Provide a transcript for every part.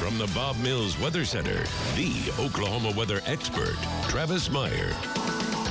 From the Bob Mills Weather Center, the Oklahoma weather expert, Travis Meyer.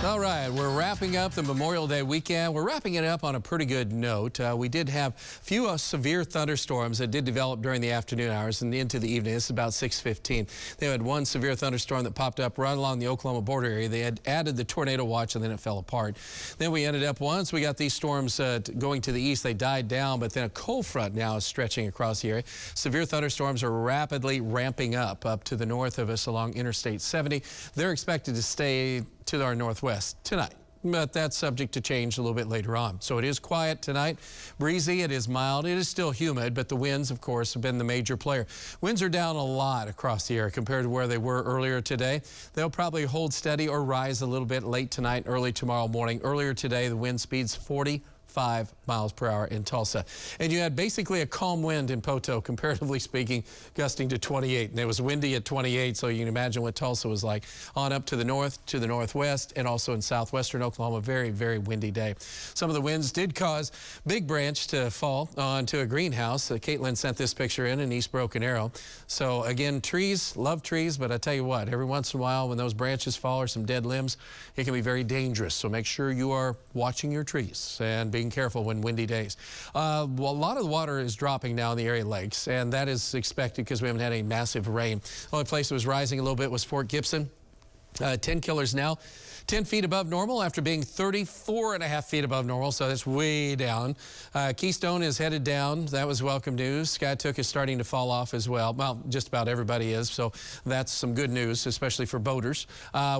All right, we're wrapping up the Memorial Day weekend. We're wrapping it up on a pretty good note. We did have a few severe thunderstorms that did develop during the afternoon hours and into the evening. This is about 6:15. They had one severe thunderstorm that popped up right along the Oklahoma border area. They had added the tornado watch and then it fell apart. Then we ended up, once we got these storms going to the east, they died down, but then a cold front now is stretching across the area. Severe thunderstorms are rapidly ramping up to the north of us along Interstate 70. They're expected to stay to our northwest tonight, but that's subject to change a little bit later on. So it is quiet tonight, breezy, it is mild, it is still humid, but the winds, of course, have been the major player. Winds are down a lot across the area compared to where they were earlier today. They'll probably hold steady or rise a little bit late tonight, early tomorrow morning. Earlier today, the wind speed's 45 miles per hour in Tulsa. And you had basically a calm wind in Poto, comparatively speaking, gusting to 28. And it was windy at 28, so you can imagine what Tulsa was like. On up to the north, to the northwest, and also in southwestern Oklahoma, very, very windy day. Some of the winds did cause big branch to fall onto a greenhouse. Caitlin sent this picture in East Broken Arrow. So again, trees, love trees, but I tell you what, every once in a while when those branches fall or some dead limbs, it can be very dangerous. So make sure you are watching your trees and being careful when windy days. Well, a lot of the water is dropping now in the area lakes, and that is expected because we haven't had any massive rain. The only place that was rising a little bit was Fort Gibson. 10 killers now, 10 feet above normal after being 34.5 feet above normal, so that's way down. Keystone is headed down. That was welcome news. Skytook is starting to fall off as well. Well, just about everybody is, so that's some good news, especially for boaters.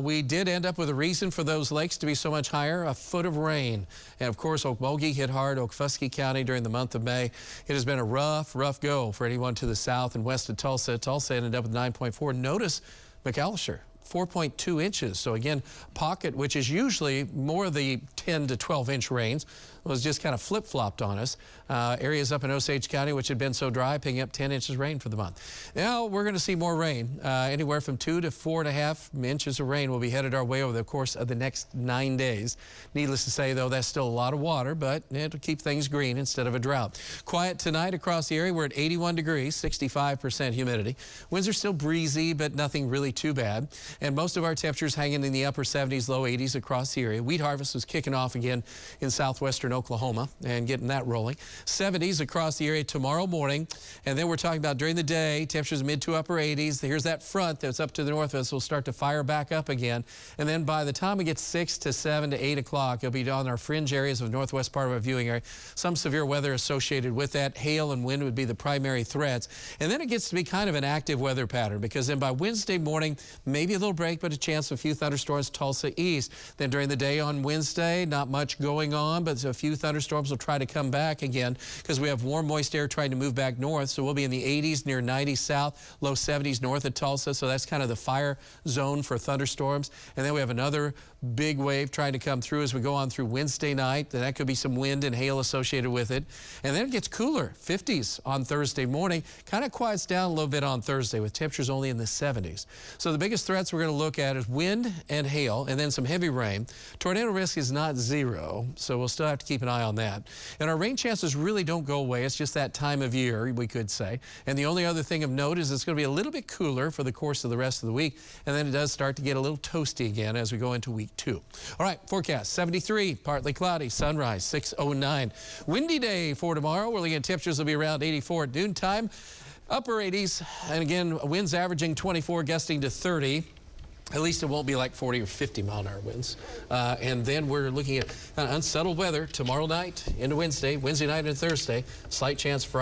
We did end up with a reason for those lakes to be so much higher, a foot of rain. And of course, Okmulgee hit hard, Okfuskee County during the month of May. It has been a rough go for anyone to the south and west of Tulsa. Tulsa ended up with 9.4. Notice McAllister, 4.2 inches. So again, pocket, which is usually more the 10 to 12 inch rains, was just kind of flip-flopped on us. Areas up in Osage County, which had been so dry, picking up 10 inches of rain for the month. Now we're going to see more rain. Anywhere from 2 to 4.5 inches of rain will be headed our way over the course of the next 9 days. Needless to say, though, that's still a lot of water, but it'll keep things green instead of a drought. Quiet tonight across the area. We're at 81 degrees, 65% humidity. Winds are still breezy, but nothing really too bad. And most of our temperatures hanging in the upper 70s, low 80s across the area. Wheat harvest was kicking off again in southwestern Oklahoma and getting that rolling. 70s across the area tomorrow morning. And then we're talking about during the day, temperatures mid to upper 80s. Here's that front that's up to the north of us. Will start to fire back up again. And then by the time we get 6 to 7 to 8 o'clock, it'll be on our fringe areas of the northwest part of our viewing area. Some severe weather associated with that. Hail and wind would be the primary threats. And then it gets to be kind of an active weather pattern, because then by Wednesday morning, maybe a little break, but a chance of a few thunderstorms Tulsa east. Then during the day on Wednesday, not much going on, but a few thunderstorms will try to come back again because we have warm, moist air trying to move back north. So we'll be in the 80s, near 90s south, low 70s north of Tulsa. So that's kind of the fire zone for thunderstorms. And then we have another big wave trying to come through as we go on through Wednesday night. And that could be some wind and hail associated with it. And then it gets cooler, 50s on Thursday morning. Kind of quiets down a little bit on Thursday with temperatures only in the 70s. So the biggest threats we're going to look at is wind and hail, and then some heavy rain. Tornado risk is not zero, so we'll still have to keep an eye on that. And our rain chances really don't go away. It's just that time of year, we could say. And the only other thing of note is it's going to be a little bit cooler for the course of the rest of the week, and then it does start to get a little toasty again as we go into week 2. All right, forecast, 73, partly cloudy, sunrise, 6:09. Windy day for tomorrow. We're looking at temperatures will be around 84 at noontime, upper 80s, and again, winds averaging 24, gusting to 30. At least it won't be like 40 or 50 mile an hour winds. And then we're looking at unsettled weather tomorrow night into Wednesday night and Thursday. Slight chance for